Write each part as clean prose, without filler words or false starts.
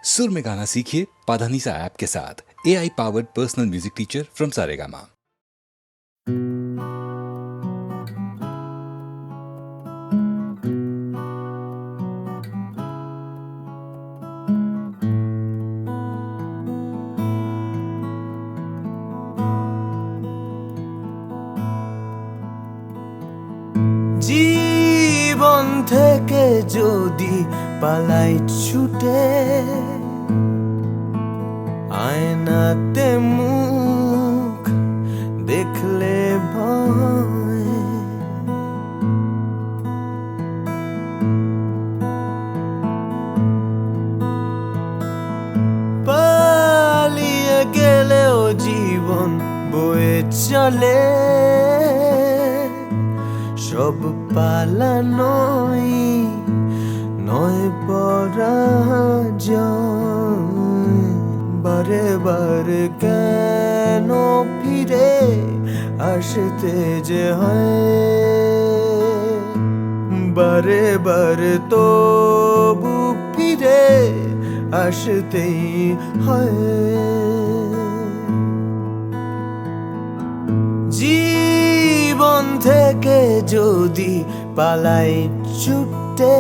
सुर में गाना सीखिए पाधानीसा ऐप के साथ। AI powered personal music teacher from Saregama. জীবন থেকে যদি পালাই ছুটে, আয়নাতে মুখ দেখলে ভয়, পালিয়ে গেলেও জীবন বয়ে চলে, সব পালানোই নয় পরাজয়। বারে বারে কেন ফিরে আসতে যে হয়, বারে বারে তবু ফিরে আসতেই হয়। জীবন থেকে যদি পালাই ছুটে,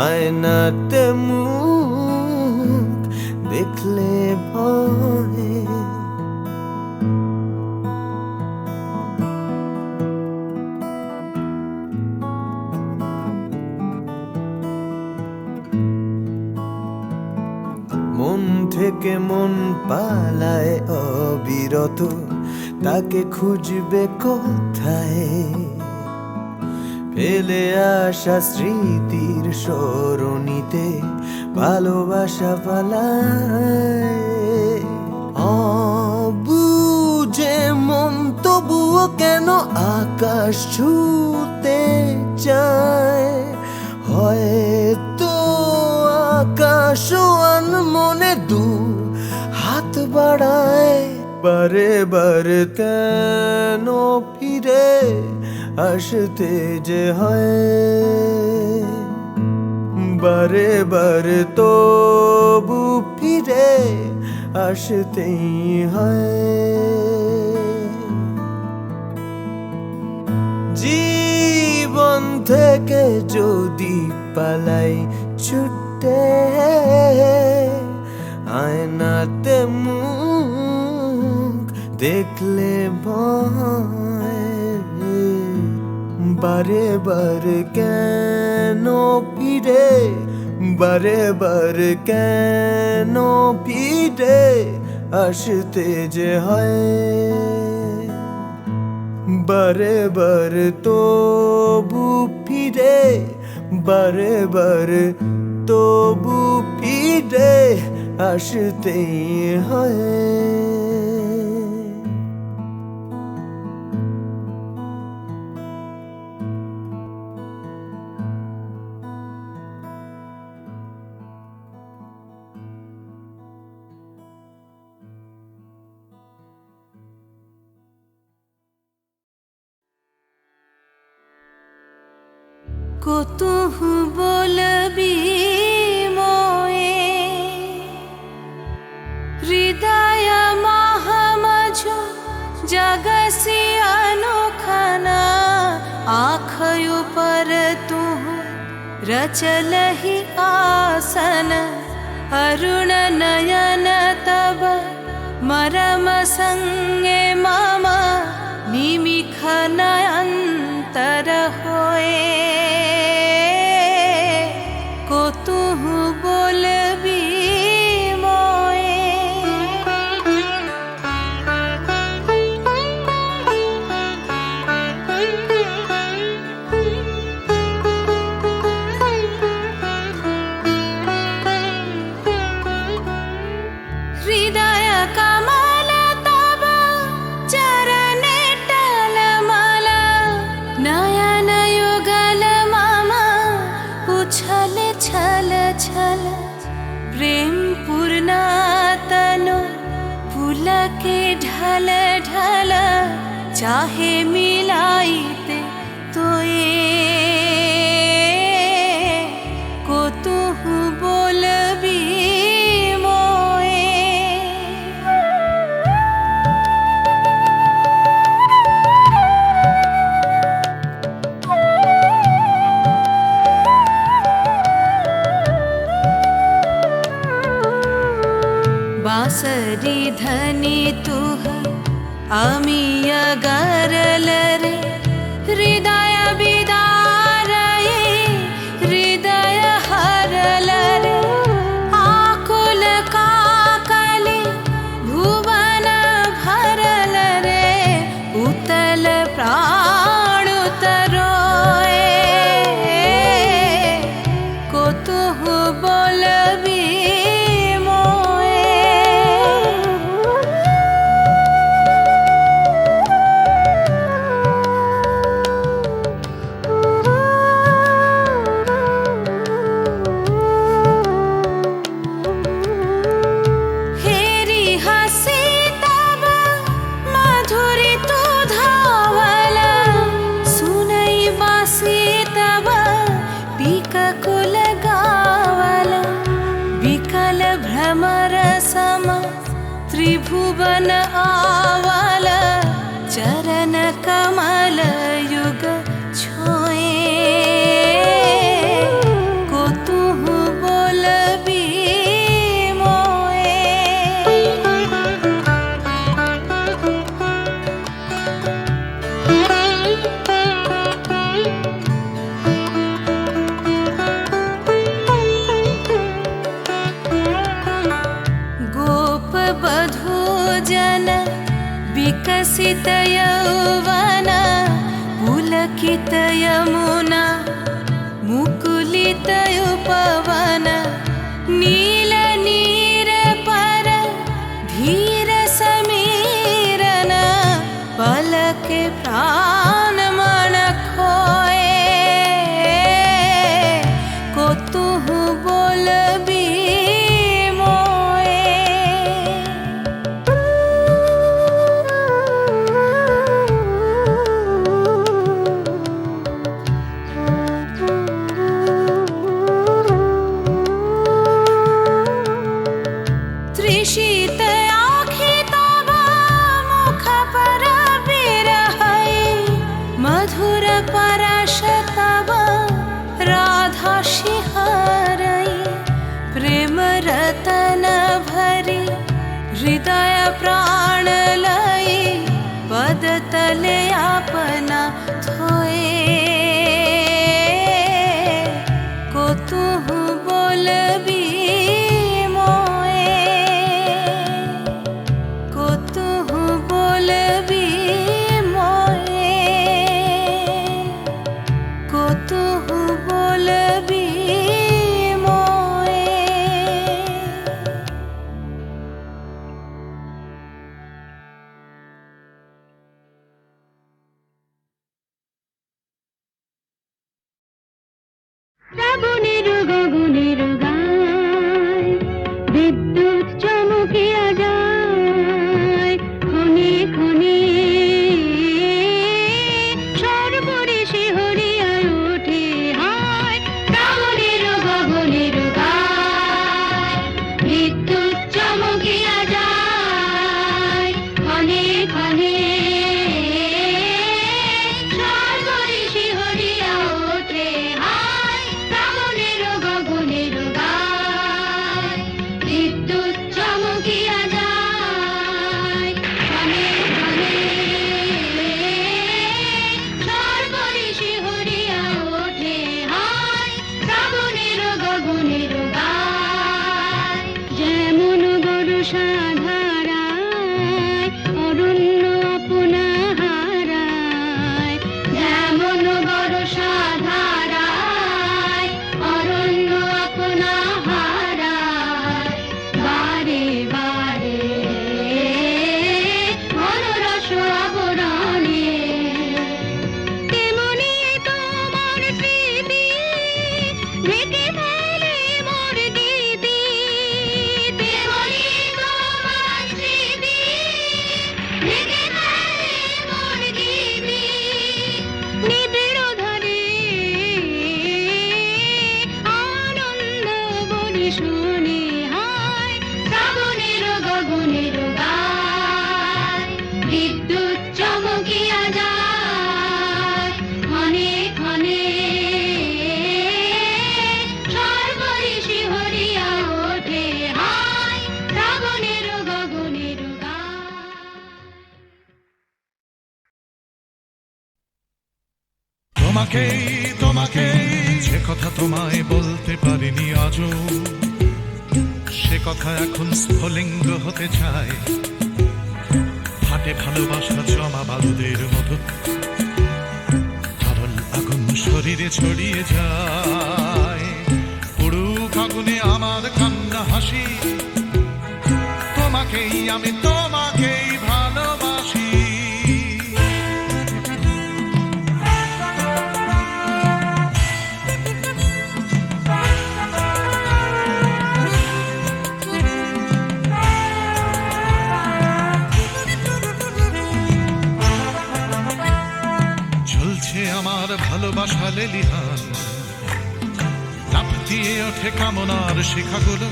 আয়নাতে মুখ দেখলে ভয়, মন থেকে মন পালায় অবিরত, তাকে খুঁজবে কোথায়? ফেলে আসা স্মৃতির সরণিতে ভালোবাসা পালায়। অবুঝে মন তবুও কেন আকাশ ছুঁতে চায়, হয়তো আকাশও মনে দু হাত বাড়ায়। বারে বারে কেন ফিরে আসতে যে হয়, বারে বারে তবু ফিরে আসতেই হয়। জীবন থেকে যদি পালাই ছুটে, আয়নাতে মুখ দেখলে ভয়, বারে বারে কেন ফিরে, বারে বারে কেন ফিরে আসতে যে হয়, বারে বারে তবু ফিরে, বারে বারে তবু ফিরে আসতেই হয়। কতহু বলবি মোয়ে, হৃদয় মহামঝু जगसी अनोखना, आँखों पर तू रचलहि आसन, अरुण नयन तब मरम संगे मम निमिख नयंतर होए। को तू बोलबी मोए, हृदय कमल तब चरण टलमल, नयन युगल मम उछल छल छल, प्रेम पूर्ण तनु पुलके ढल ढल, चाहे मिलाइते तो ये को तू बोल बांसरी धनी तुह आमी अगरल रे हृदय विदार हृदय हरल रे आकुल काकली भुवन भरल रे उतल प्राण उतरोए को तुह बोलबी भ्रमर सम त्रिभुवन आवल चरण कमल युग छोए को तुह बोलबी मोए जन विकसित यौवन पुलकित यमुना मुकुलित उपवन नील नीर पर धीर समीरन पलक प्राण मन खोए को तुह बोलबी शीत आँखि तब मुख पर बिरहै मधुर परश तब राधा शिहरै प्रेम रतन भरी हृदय प्राण लई पद तले अपना धोए को तुह बोलबी বিদ্যুৎ চমকিয়া যায় খনি খনি সর্বরিষি হরিয়া ওঠে হায় শ্রাবণের গগনের গায় বিদ্যুৎ চমকিয়া যায় খনি খনি সর্বরিষি হরিয়া ওঠে হায় শ্রাবণের গগনের গায় বিদ্যুৎ চমকিয়া যায় খনি খনি সর্বরিষি হরিয়া ওঠে হায় শ্রাবণের গগনের গায় যেমন বর্ষা ধারায় অরণ্য আপনা হারায় যেমন বর্ষা ধারায় অরণ্য আপনা হারায় বারে বারে মনোরস আবরণে তেমনি তোমার স্মৃতি ঢেকে ফেলে মোর গীতি তেমনি তোমার স্মৃতি ঢেকে ফেলে মোর গীতি নিবিড় ধারে আনন্দ বলি শুনি হায় শ্রাবণের গগনের গায় বিদ্যুৎ চমকিয়া যায় ক্ষণে ক্ষণে সর্বরিষি হরিয়া ওঠে হায় শ্রাবণের তোমাকেই তোমাকেই যে কথা তোমায় বলতে পারিনি আজও, সে কথা এখন স্ফুলিঙ্গ হতে চায়। হাটে ভালোবাসা জমা বারুদের মতো, তরল আগুন শরীরে ছড়িয়ে যায়। পুড়ুক আগুনে আমার কান্না হাসি, তোমাকেই আমি তোমাকেই ভালোবাসি। চলছে আমার ভালোবাসা লেলিহান, লাফ দিয়ে ওঠে কামনার শিখাগুলো,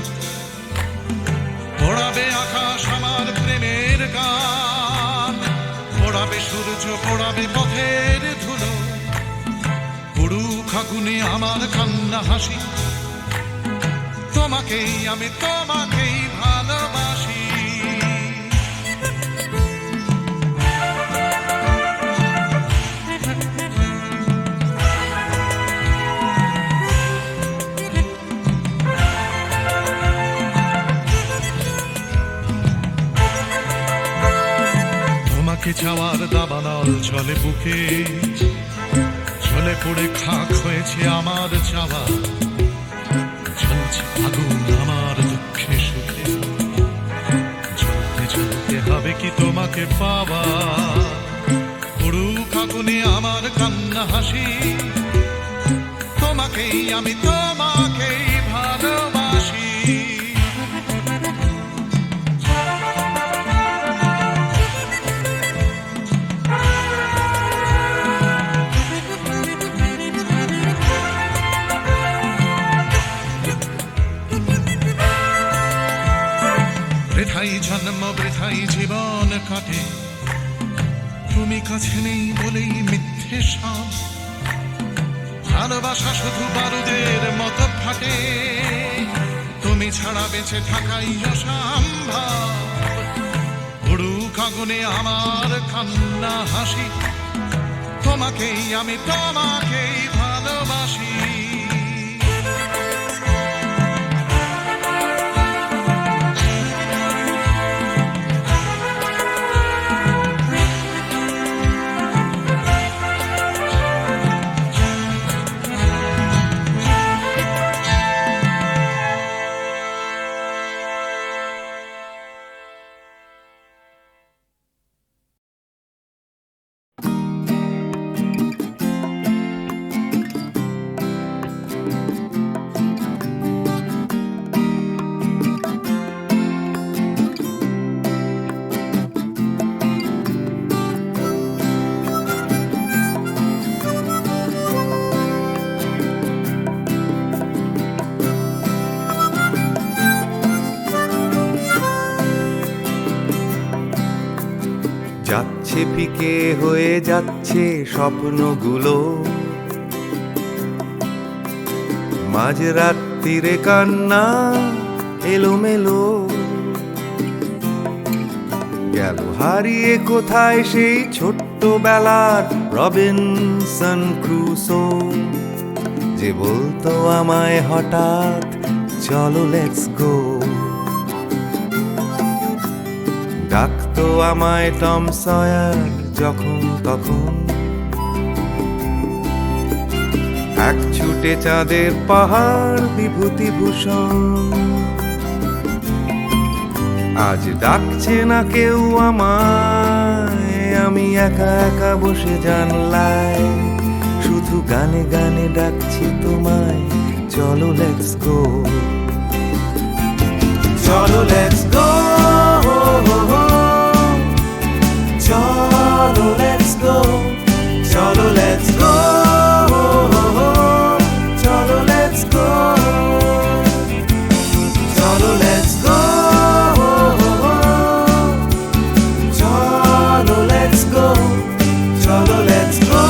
পোড়াবে আকাশ আমার প্রেমের গান, পোড়াবে সূর্য পোড়াবে পথের ধুলো। পুড়ুক আগুনে আমার কান্না হাসি, তোমাকেই আমি তোমাকেই ভালোবাসি। তোমাকে চাওয়ার দাবানল চলে বুকে, চলে পড়ে খাক হয়েছে আমার চাওয়া। চলছে আগুন আমার দুঃখে সুখে, চলতে চলতে হবে কি তোমাকে পাওয়া। পুড়ুক আগুনে আমার কান্না হাসি, তোমাকেই আমি তোমাকেই ভালোবাসি। বৃথাই জন্ম বৃথাই জীবন কাটে, তুমি কাছে নেই বলেই মিথ্যে সব। ভালোবাসা শুধু বারুদের মতো ফাটে, তুমি ছাড়া বেঁচে থাকাই অসম্ভব। পুড়ুক আগুনে আমার কান্না হাসি, তোমাকেই আমি তোমাকেই ভালোবাসি। যাচ্ছে ফিকে হয়ে যাচ্ছে স্বপ্নগুলো, মাঝরাত্রিরে কান্না এলোমেলো। গেল হারিয়ে কোথায় সেই ছোট্টবেলার রবিনসন ক্রুসো, যে বলতো আমায় হঠাৎ চলো লেটস গো। ডাকতো আমায় টম সয়ার যখন তখন, এক ছুটে চাঁদের পাহাড় বিভূতিভূষণ। আজ ডাকছে না কেউ আমায়, আমি একা একা বসে জানলায়, শুধু গানে গানে ডাকছি তোমায় চলো লেটস গো। চলো লেটস গো, চলো লেটস গো, চলো লেটস গো, চলো লেটস গো, চলো লেটস গো, চলো লেটস গো, চলো লেটস গো,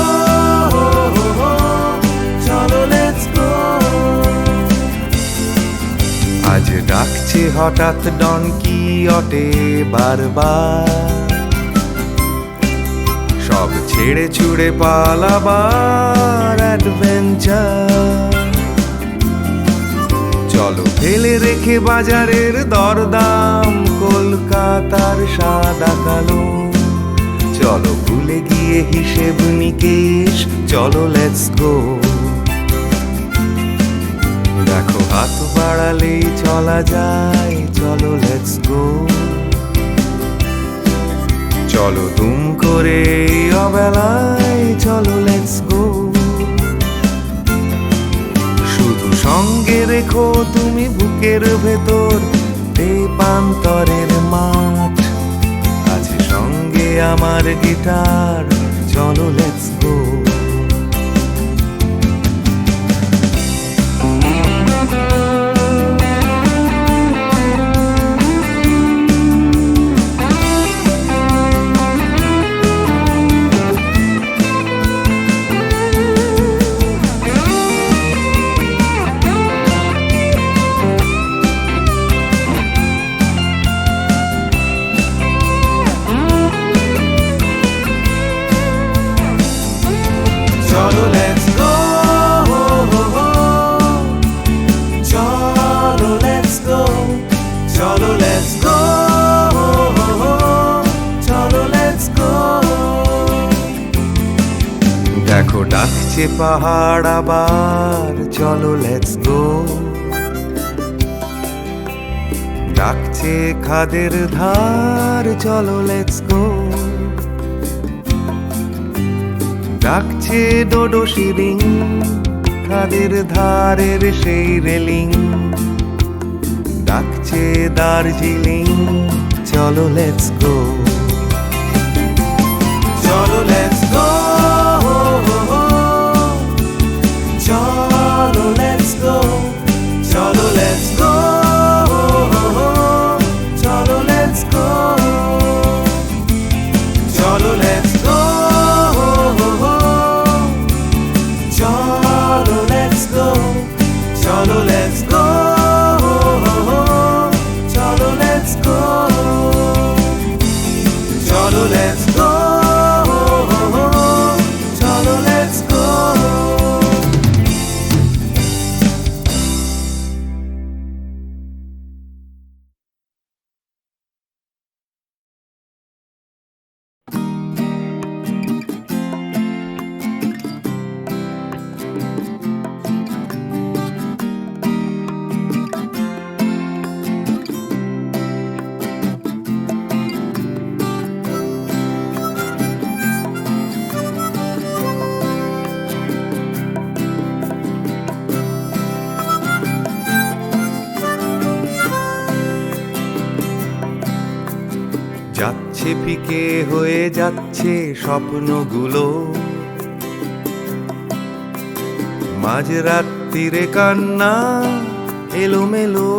চলো লেটস গো। আজ ডাকছে হঠাৎ ডন কিহটে বারবার, সব ছেড়ে ছুড়ে পালাবার অ্যাডভেঞ্চার। চলো ফেলে রেখে বাজারের দরদাম, কলকাতার সাদা কালো। চলো ভুলে গিয়ে হিসেব নিকেশ, চলো লেটস গো। দেখো হাত বাড়ালেই চলা যায়, চলো লেটস গো। চলো দুম করে এই অবেলায়, চলো লেটস গো। শুধু সঙ্গে রেখো তুমি বুকের ভেতর দেবান্তরের মাঠ। আছে সঙ্গে আমার গিটার, চলো লেটস গো। চলো লেটস গো, চলো লেটস গো, চলো লেটস গো, চলো লেটস গো। দেখো ডাকছে পাহাড় আবার, চলো লেটস গো। ডাকছে খাদের ধার, চলো লেটস গো। ডাকছে ডোডো শিরিং, খাদের ধারের সেই রেলিং। ডাকছে দার্জিলিং, চলো লেটস গো। চলো লেটস গো, চলো লেটস গো, চলো লেটস গো, চলো লেটস গো, চলো লেটস গো, চলো লেটস গো, চলো লেটস গো, চলো লেটস গো, চলো লেটস গো, চলো লেটস গো। যাচ্ছে ফিকে হয়ে যাচ্ছে স্বপ্নগুলো, মাঝরাত্রিরে কান্না এলোমেলো।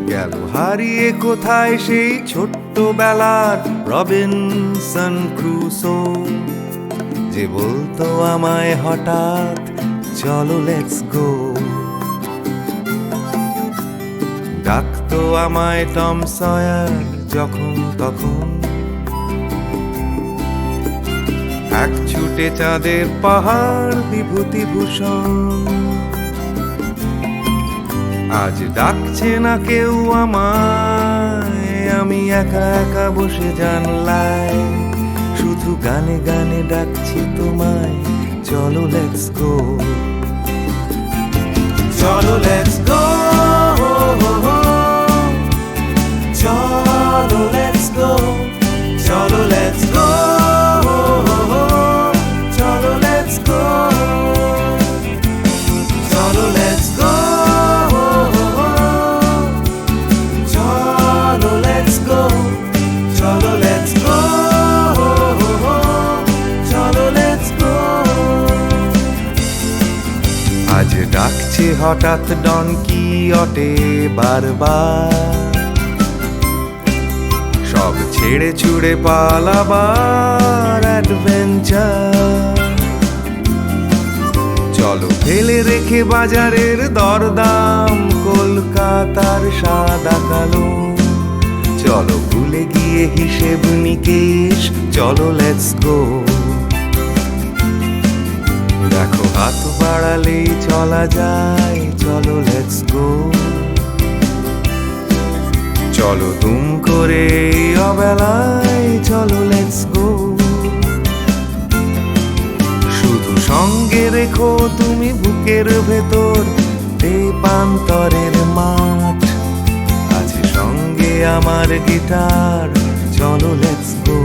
গেল হারিয়ে কোথায় সেই ছোট্টবেলার রবিনসন ক্রুসো, যে বলতো আমায় হঠাৎ চলো লেটস গো। ডাকতো আমায় টম সয়ার যখন তখন, এক ছুটে চাঁদের পাহাড় বিভূতিভূষণ। আজ ডাকছে না কেউ আমায়, আমি একা একা বসে জানলায়, শুধু গানে গানে ডাকছি তোমায়, চলো লেটস গো। চলো লেটস গো, চলো লেটস গো, চলো লেটস গো, চলো লেটস গো, চলো লেটস গো, চলো লেটস গো, চলো লেটস গো, চলো লেটস গো। আজ ডাকছে হঠাৎ ডন কিহটে বারবার, সব ছেড়ে ছুড়ে পালাবার অ্যাডভেঞ্চার। চলো ফেলে রেখে বাজারের দরদাম, কলকাতার সাদা কালো। চলো ভুলে গিয়ে হিসেব নিকেশ, চলো লেটস গো। দেখো হাত বাড়ালেই চলা যায়, চলো লেটস গো। চলো দুম করে এই অবেলায়, চলো লেটস গো। শুধু সঙ্গে রেখো তুমি বুকের ভেতর দেবান্তরের মাঠ, আছে সঙ্গে আমার গিটার, চলো লেটস গো।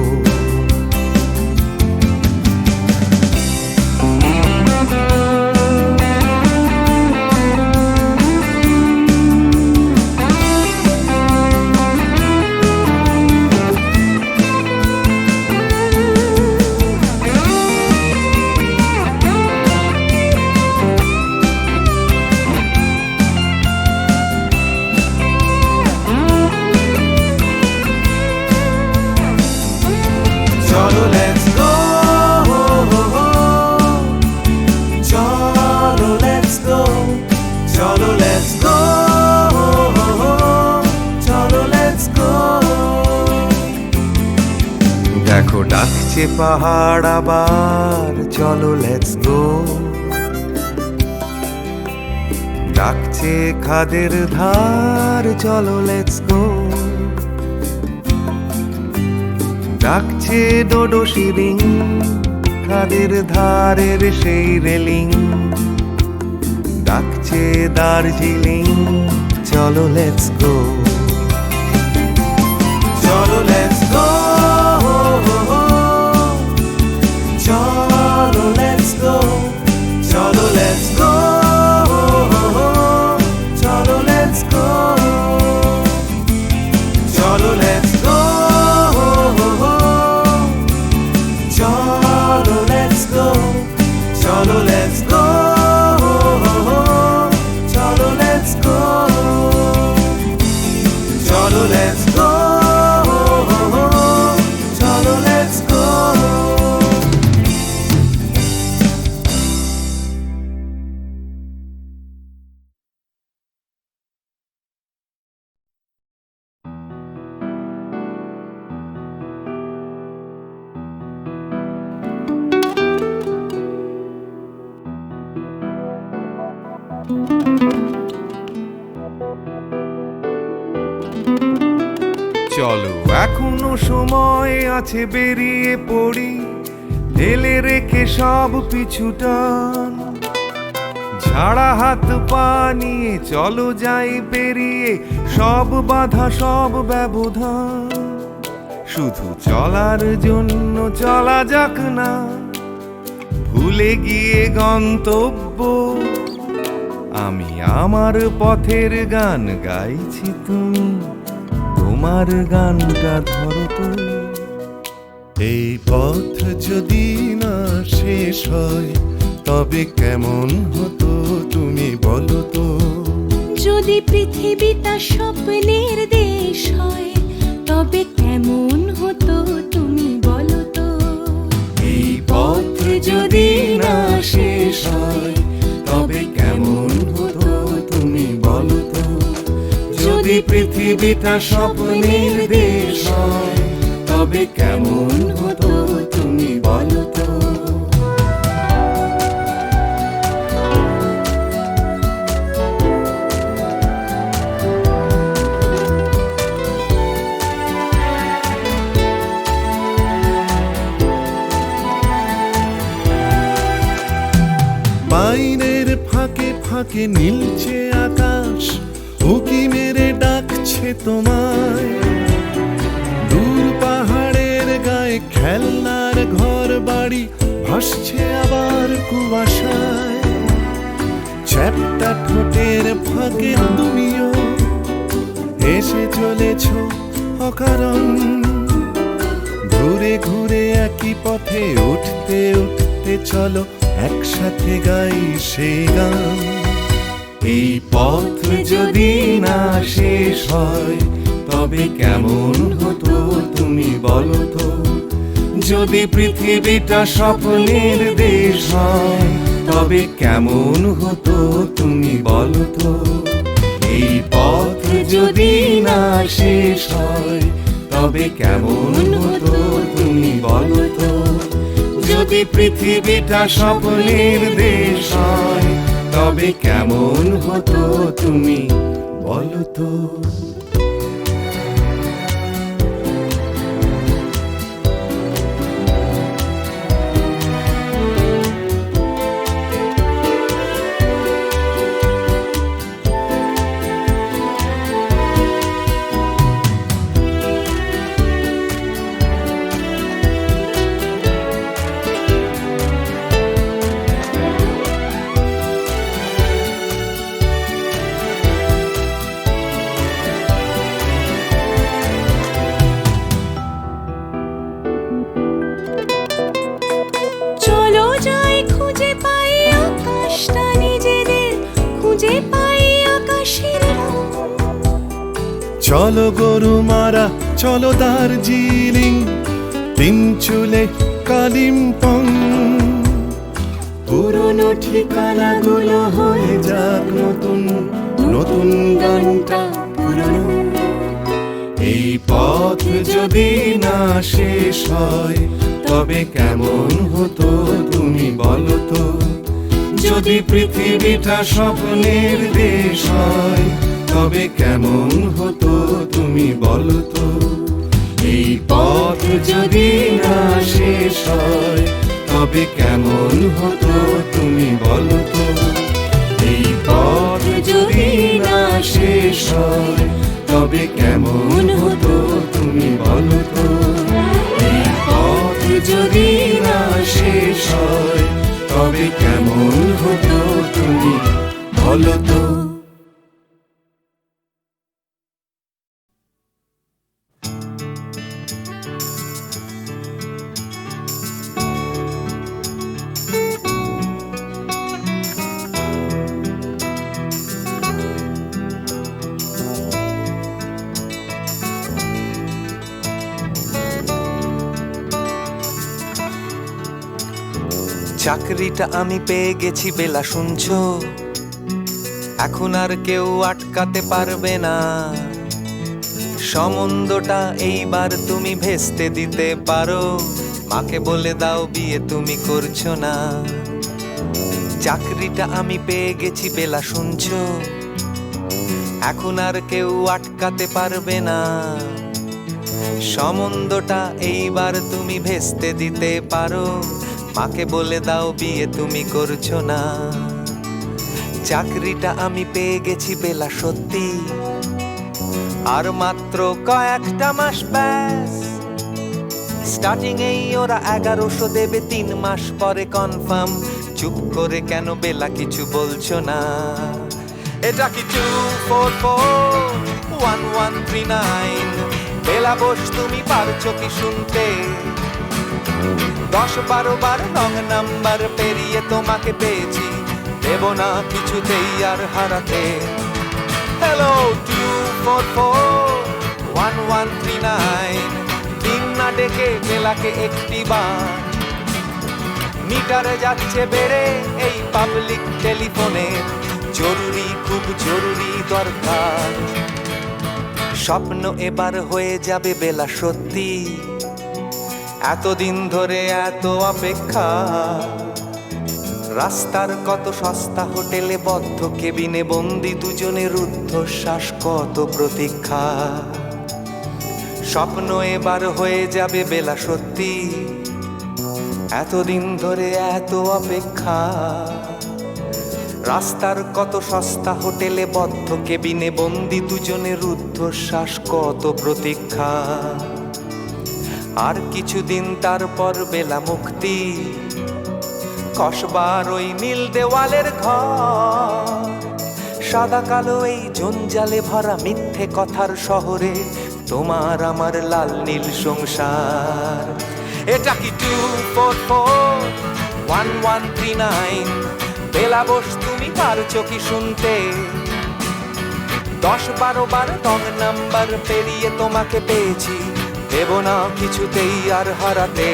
চলো লেটস গো, চলো লেটস গো, চলো লেটস গো, চলো লেটস গো। দেখো ডাকছে পাহাড় আবার, চলো লেটস গো। ডাকছে খাদের ধার, চলো লেটস গো। ডাকছে ডোডো শিরিং, খাদের ধারের সেই রেলিং। ডাকছে দার্জিলিং, চলো লেটস গো। চলো লেটস গো, চলো লেটস গো, চলো লেটস গো, চলো লেটস গো, চলো লেটস গো, চলো লেটস গো, চলো লেটস গো, চলো লেটস গো, চলো লেটস গো, চলো লেটস গো। চলো এখনো সময় আছে, বেরিয়ে পড়ি, ঢেলে রেখে সব পিছুটান। ঝাড়া হাত পা নিয়ে চলো যাই পেরিয়ে সব বাধা সব ব্যবধান। শুধু চলার জন্য চলা যাক না, ভুলে গিয়ে গন্তব্য। আমি আমার পথের গান গাইছি, তুমি তোমার গানটা ধরো তো। এই পথ যদি না শেষ হয় তবে কেমন হতো তুমি বলো তো। যদি পৃথিবীটা স্বপ্নের দেশ হয় তবে কেমন হতো তুমি বলো তো। এই পথ যদি না শেষ হয় তবে কেমন হতো তুমি বলো তো। যদি পৃথিবীটা স্বপ্নের দেশ হয় তবে কেমন হতো তুমি বলো তো। বাইরের ফাঁকে ফাঁকে নীলছে আকাশ, উকি মেরে ডাকছে তোমায়। দূর পাহাড়ের গায়ে খেলনার ঘর বাড়ি ভাসছে আবার কুয়াশায়। চ্যাপ্টা ঠোঁটের ফাঁকে তুমিও এসে চলেছ অকারণ। ঘুরে ঘুরে একই পথে উঠতে উঠতে চলো একসাথে গাই সেই গান। এই পথ যদি না শেষ হয় তবে কেমন হতো তুমি বলো তো। যদি পৃথিবীটা স্বপ্নের দেশ হয় তবে কেমন হতো তুমি বলো তো। এই পথ যদি না শেষ হয় তবে কেমন হতো তুমি বলো তো। যদি পৃথিবীটা স্বপ্নের দেশ হয়, তবে কেমন হতো তুমি বলো তো। চলো যাই খুঁজে পাই আকাশটা নিজেদের, খুঁজে পাই আকাশের রং। চলো গরু মারা, চলো দার্জিলিং, তিন চুলে কালিম্পং। পুরনো ঠিকানাগুলো হয়ে যাক নতুন, নতুন গানটা পুরনো। এই পথ যদি না শেষ হয়, তবে কেমন হতো তুমি বলো তো। যদি পৃথিবীটা স্বপ্নের দেশ হয়, তবে কেমন হতো তুমি বলো তো। এই পথ যদি না শেষ হয়, তবে কেমন হতো তুমি বলো তো। এই পথ যদি না শেষ হয়, তবে কেমন হতো তুমি বলো তো। এই পথ যদি না শেষ হয়, তবে কেমন হতো তুমি বলো তো। চাকরিটা আমি পেয়ে গেছি বেলা, শুনছো? এখন আর কেউ আটকাতে পারবে না। সম্বন্ধটা এইবার তুমি ভেস্তে দিতে পারো, মাকে বলে দাও বিয়ে তুমি করছো না। চাকরিটা আমি পেয়ে গেছি বেলা, শুনছো? এখন আর কেউ আটকাতে পারবে না। সম্বন্ধটা এইবার তুমি ভেস্তে দিতে পারো, মাকে বলে দাও বিয়ে তুমি করছো না। চাকরিটা আমি পেয়ে গেছি বেলা, সত্যি আর মাত্র কয়েকটা মাস ব্যাস। স্টার্টিং এই ওরা 1100 দেবে, 3 মাস পরে কনফার্ম। চুপ করে কেন বেলা কিছু বলছো না? এটা কি 2441139? বেলা বোস তুমি পারছো কি শুনতে? 10-12 বার রং নাম্বার পেরিয়ে তোমাকে পেয়েছি, দেব না কিছুতেই আর হারাতে। হ্যালো 2441139, দিন না ডেকে বেলাকে একটি বার। মিটারে যাচ্ছে বেড়ে এই পাবলিক টেলিফোনে, জরুরি খুব জরুরি দরকার। স্বপ্ন এবার হয়ে যাবে বেলা, সত্যি এতদিন ধরে এত অপেক্ষা। রাস্তার কত সস্তা হোটেলে বদ্ধ কেবিনে বন্দি দুজনের রুদ্ধশ্বাস, কত প্রতীক্ষা। স্বপ্ন এবার হয়ে যাবে বেলা, সত্যি এতদিন ধরে এত অপেক্ষা। রাস্তার কত সস্তা হোটেলে বদ্ধ কেবিনে বন্দি দুজনের রুদ্ধশ্বাস, কত প্রতীক্ষা। আর কিছুদিন তারপর বেলা মুক্তি, কসবার ওই নীল দেওয়ালের ঘর। সাদা কালো এই জঞ্জালে ভরা মিথ্যে কথার শহরে, তোমার আমার লাল নীল সংসার। এটা কি 2441139? বেলা বোস তুমি পারছো কি শুনতে? 10-12 বার রং নাম্বার পেরিয়ে তোমাকে পেয়েছি, দেব না কিছুতেই আর হারাতে।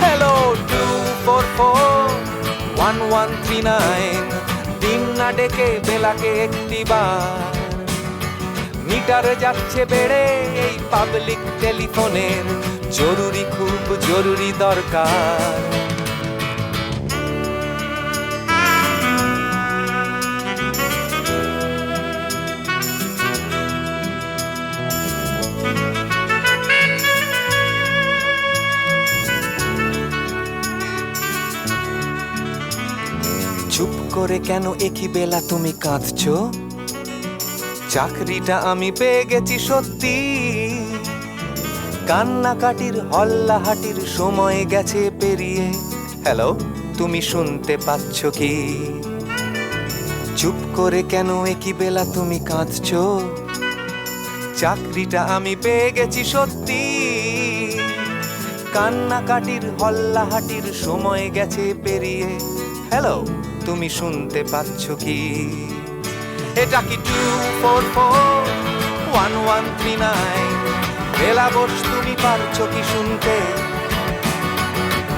হ্যালো 2441139, দিন না ডেকে বেলাকে একটি বার। মিটার যাচ্ছে বেড়ে এই পাবলিক টেলিফোনের, জরুরি খুব জরুরি দরকার। চুপ করে কেন একই বেলা তুমি কাঁদছো? চাকরিটা আমি পেয়ে গেছি সত্যি, কান্নাকাটির হল্লাহাটির সময় গেছে পেরিয়ে। হ্যালো, তুমি শুনতে পাচ্ছ কি? চুপ করে কেন একই বেলা তুমি কাঁদছো? চাকরিটা আমি পেয়ে গেছি সত্যি, কান্নাকাটির হল্লাহাটির সময় গেছে পেরিয়ে। হ্যালো, তুমি শুনতে পাচ্ছ কি? এটা কি 244-1139? বেলা বস তুমি পারছো কি শুনতে?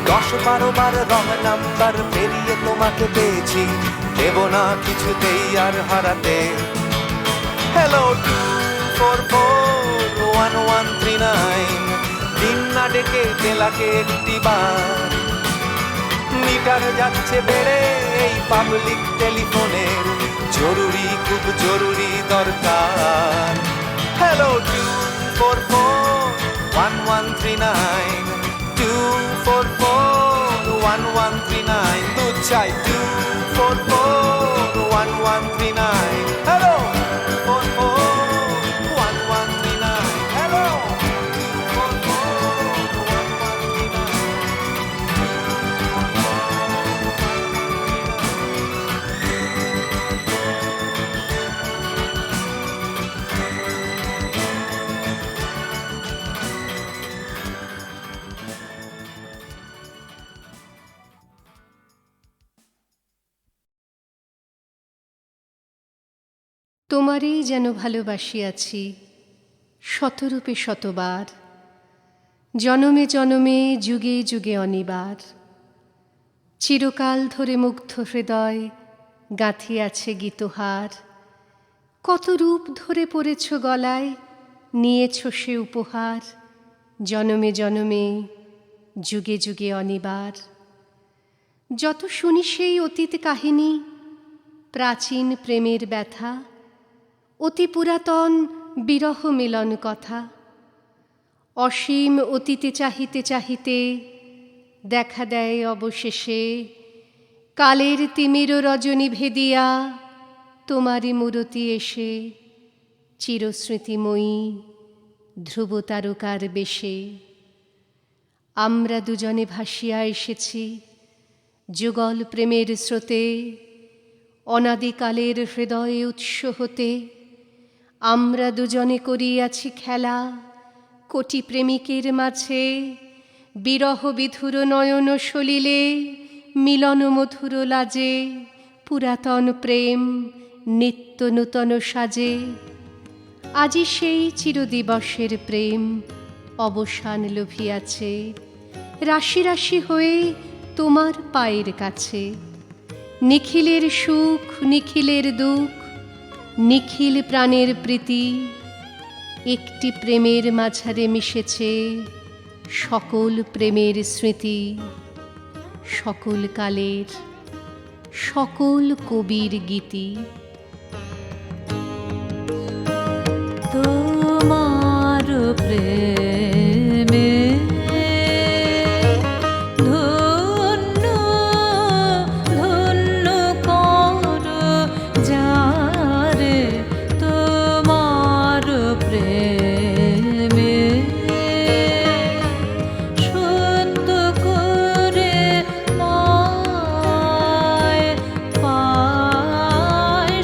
10-12 বার রং নাম্বার পেরিয়ে তোমাকে পেয়েছি, দেব না কিছুতেই আর হারাতে। হ্যালো 244-1139, দিন না ডেকে বেলাকে একটি বার। মিটার যাচ্ছে বেড়ে এই পাবলিক টেলিফোনের, জরুরি খুব জরুরি দরকার। হ্যালো 244-1139, 244-1139, দুধ চাই 244-1139। Hello 244-1139, hello 244-1139। তোমারই যেন ভালোবাসিয়াছি শতরূপে শতবার, জনমে জনমে যুগে যুগে অনিবার। চিরকাল ধরে মুগ্ধ হৃদয় গাঁথিয়াছে গীতহার, কত রূপ ধরে পড়েছ গলায়, নিয়েছ সে উপহার। জনমে জনমে যুগে যুগে অনিবার। যত শুনি সেই অতীত কাহিনী, প্রাচীন প্রেমের ব্যথা, অতি পুরাতন বিরহ মিলন কথা। অসীম অতীতে চাহিতে চাহিতে দেখা দেয় অবশেষে, কালের তিমির রজনী ভেদিয়া তোমারই মূরতি এসে, চিরস্মৃতিময়ী ধ্রুব তারকার বেশে। আমরা দুজনে ভাসিয়া এসেছি যুগল প্রেমের স্রোতে, অনাদিকালের হৃদয়ে উৎস হতে। আমরা দুজনে করিয়াছি খেলা কোটি প্রেমিকের মাঝে, বিরহ বিধুর নয়ন সলিলে মিলন মধুর লাজে। পুরাতন প্রেম নিত্য নূতন সাজে, আজি সেই চিরদিবসের প্রেম অবসান লভিয়াছে। রাশি রাশি হয়ে তোমার পায়ের কাছে, নিখিলের সুখ নিখিলের দুঃখ, নিখিল প্রাণের প্রীতি। একটি প্রেমের মাঝারে মিশেছে সকল প্রেমের স্মৃতি, সকল কালের সকল কবির গীতি। তোমার প্রেমে ধন্য ধন্য কর যারে, তোমার প্রেমে সত্য করে পায় পায়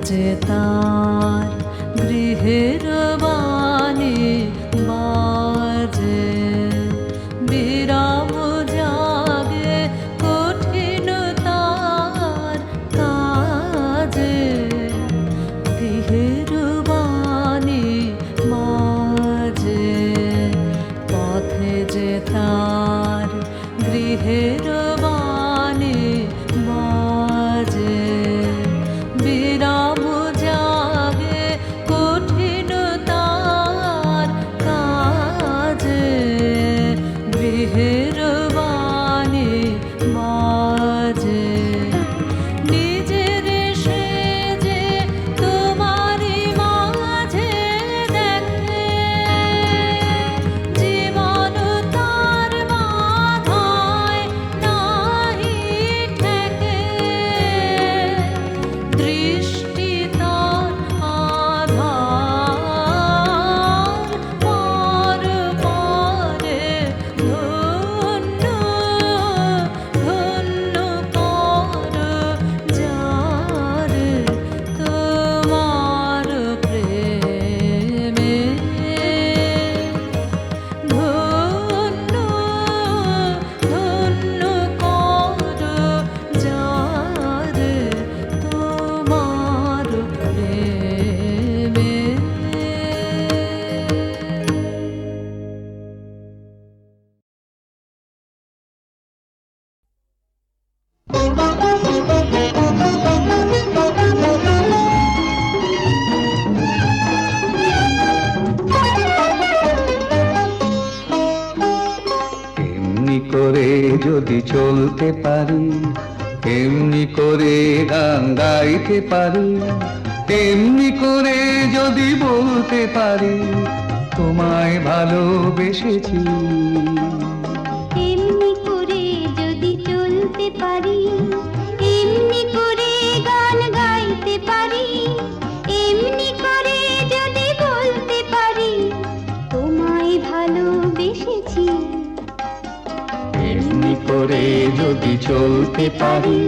যে তার গৃহের বাণী বাজে, বিরাম জাগে কঠিন তার কাজে, গৃহের বাণী মাঝে, পথে যে তার গৃহের বাণী বাজে, বিরাম জাগে কঠিন তার কাজে, গৃহের বাণী বাজে। নিজের সেজে তোমারই মাঝে দেখে, জীবন তার বাধায় নাহি ঠেকে, দৃষ্টি তার আধার পর পরে, ধন্য ধন্য কর যারে তোমার প্রেমে, ধন্য ধন্য কর যারে তোমার প্রেমে। এমনি করে যদি চলতে পারি, এমনি করে গান গাইতে পারি, এমনি করে যদি বলতে পারি তোমায় ভালোবেসেছি। এমনি করে যদি চলতে পারি, এমনি করে গান গাইতে পারি, এমনি করে যদি বলতে পারি তোমায় ভালোবেসেছি। এমনি করে যদি চলতে পারি,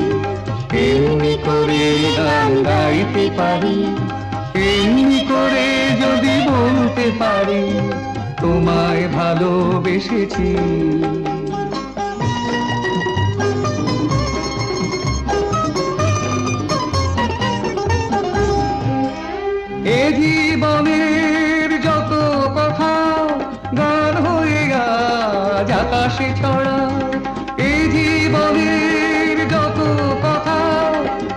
এমনি করে গান গাইতে পারি, এমনি করে যদি বলতে পারি তোমায় ভালোবেসেছি। এ জীবনের যত কথা গান হয়ে আজ আকাশে ছড়া, এ জীবনের যত কথা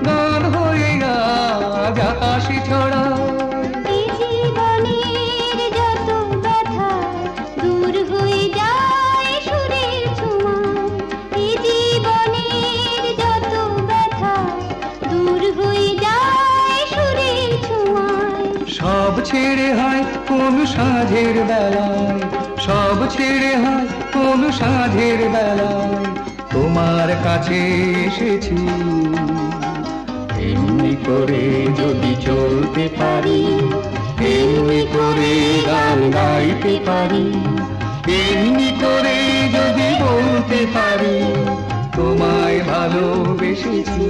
গান হয়ে আজ আকাশে ছড়া। এই জীবনের যত ব্যথা দূর হয়ে যায় সুরের ছোঁয়ায়, এই জীবনের যত ব্যথা দূর হয়ে যায় সুরের ছোঁয়ায়। সব ছেড়ে হয় কোন সাঁঝের বেলায়, সব ছেড়ে হয় কোন সাঁঝের বেলায় তোমার কাছে এসেছি। এমনি করে যদি চলতে পারি, এমনি করে গান গাইতে পারি, এমনি করে যদি বলতে পারি তোমায় ভালোবেসেছি।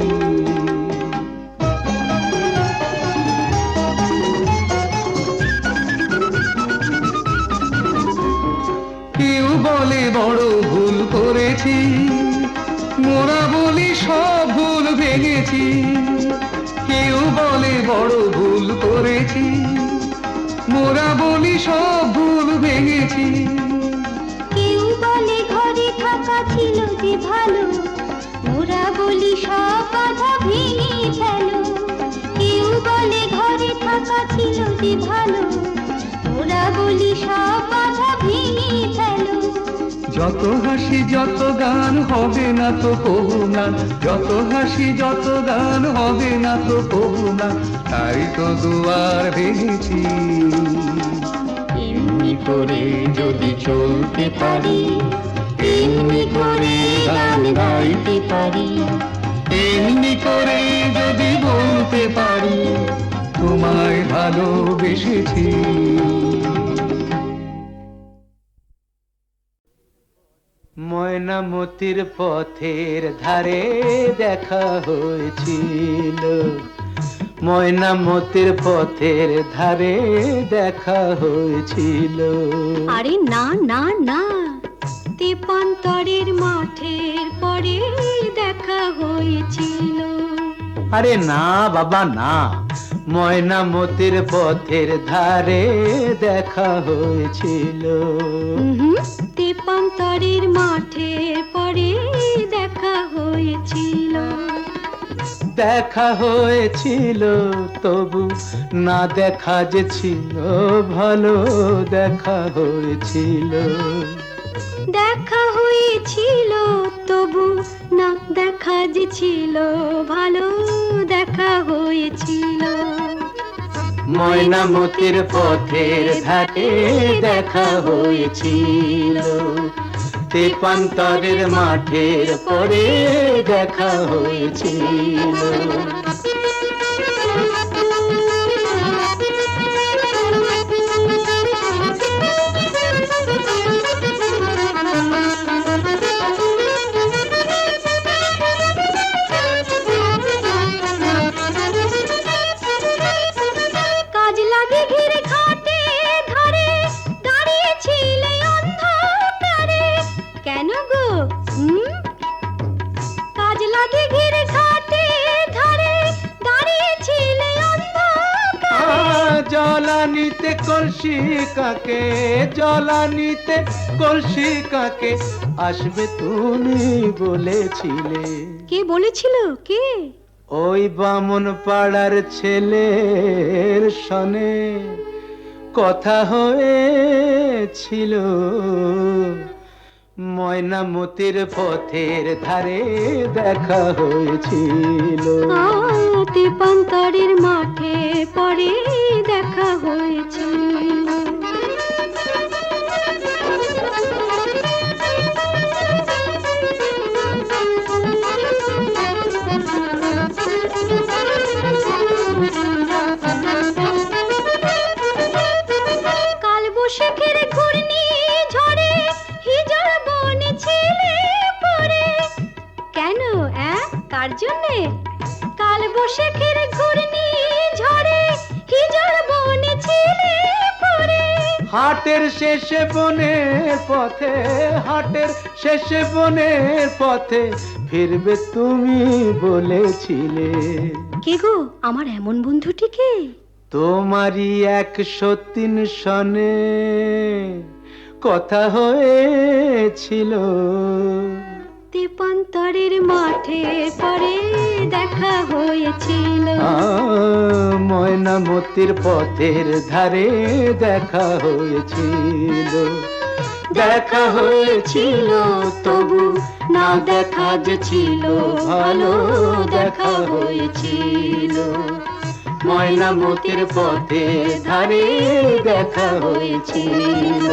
কেউ বলে বড় ভুল করেছি, মোরা বলি সব ভুল ভেঙেছি। কেউ বলে বড় ভুল করেছি, মোরা বলি সব ভুল ভেঙেছি। কেউ বলে ঘরে থাকা ছিল যে ভালো, মোরা বলি সব বাধা ভেঙে ফেলো। কেউ বলে ঘরে থাকা ছিল যে ভালো, মোরা বলি সব বাধা ভেঙে ফেলো। যত হাসি যত গান হবে না তো কবু না, যত হাসি যত গান হবে না তো কবু না, তাই তো দুয়ার ভেঙেছি। এমনি করে যদি চলতে পারি, এমনি করে গান গাইতে পারি, এমনি করে যদি বলতে পারি তোমায় ভালোবেসেছি। ময়নামতির পথের ধারে দেখা হয়েছিল, ময়নামতির পথের ধারে দেখা হয়েছিল। আরে না না না, তেপান্তরের মাঠের পরে দেখা হয়েছিল। আরে না বাবা না, ময়নামতির পথের ধারে দেখা হয়েছিল। তেপান্তরের মাঠের পরে দেখা হয়েছিল। দেখা হয়েছিল তবু না দেখা যে ছিল ভালো, দেখা হয়েছিল। দেখা হয়েছিল তবু না দেখা যে ছিল ভালো, দেখা হয়েছিল। ময়নামতির পথের ধারে দেখা হয়েছিল। তেপান্তরের মাঠের পরে দেখা হয়েছিল। কাজ লাগে ঘিরে ঘাটে ধরে দাঁড়িয়েছিলে অন্ধকারে। কেন গো? কাজ লাগে ঘিরে ঘাটে ধরে দাঁড়িয়েছিলে অন্ধকারে। জলানিতে কলসি কাকে, জলানিতে কলসি কাকে আসবে তুমি বলেছিলে। কে বলেছিল? কে? ওই বামন পাড়ার ছেলের সনে কথা হয়েছিল। ময়নামতির পথের ধারে দেখা হয়েছিল। তেপান্তরের মাঠে পরে দেখা হয়েছিল। কাল বৈশাখের ঘূর্ণি ঝড়ে হিজল বনে ছিলে পড়ে। কেন? কার জন্যে? কাল বৈশাখের ঘূর্ণি ঝড়ে হিজল বনে ছিলে পড়ে। হাটের শেষে বনের পথে, হাটের শেষে বনের পথে ফিরবে তুমি বলেছিলে। কে গো আমার এমন বন্ধুটিকে? তোমারই 103 সনে কথা হয়েছিল। তেপান্তরের মাঠে পরে দেখা হয়েছিল। ময়নামতির পথের ধারে দেখা হয়েছিল। দেখা হয়েছিল তবু না দেখা যে ছিল ভালো, দেখা হয়েছিল। ময়নামতির পথের ধারে দেখা হয়েছিল।